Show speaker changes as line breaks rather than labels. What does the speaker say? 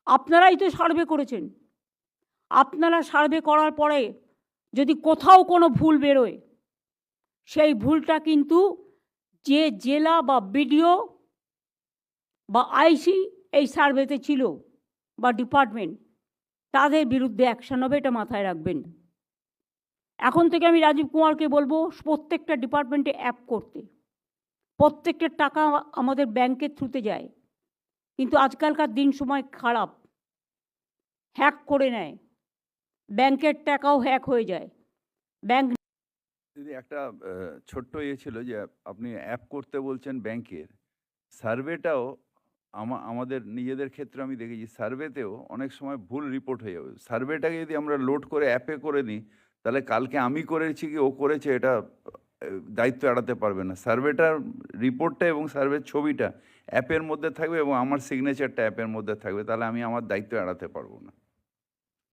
আপনারাই তো সার্ভে করেছেন। আপনারা সার্ভে করার পরে যদি কোথাও কোনো ভুল বেরোয়, সেই ভুলটা কিন্তু যে জেলা বা বিডিও বা আইসি এই সার্ভেতে ছিল বা ডিপার্টমেন্ট, তাদের বিরুদ্ধে অ্যাকশন হবে, এটা মাথায় রাখবেন। এখন থেকে আমি রাজীব কুমারকে বলবো প্রত্যেকটা ডিপার্টমেন্টে অ্যাপ করতে। প্রত্যেকটা টাকা আমাদের ব্যাংকের থ্রুতে যায়, কিন্তু আজকালকার দিন সময় খারাপ, হ্যাক করে নেয়, ব্যাংকের টাকাও হ্যাক হয়ে যায়। ব্যাংক
দিদি একটা ছোট্ট ছিল যে আপনি অ্যাপ করতে বলছেন ব্যাংকের, সার্ভেটাও আমাদের নিজেদের ক্ষেত্রে আমি দেখেছি সার্ভেতেও অনেক সময় ভুল রিপোর্ট হয়ে যাবে। সার্ভেটাকে যদি আমরা লোড করে অ্যাপে করে নিই, তাহলে কালকে আমি করেছি কি ও করেছে এটা দায়িত্ব এড়াতে পারবে না। সার্ভেটার রিপোর্টটা এবং সার্ভের ছবিটা অ্যাপের মধ্যে থাকবে এবং আমার সিগনেচারটা অ্যাপের মধ্যে থাকবে, তাহলে আমি আমার দায়িত্ব এড়াতে পারবো না।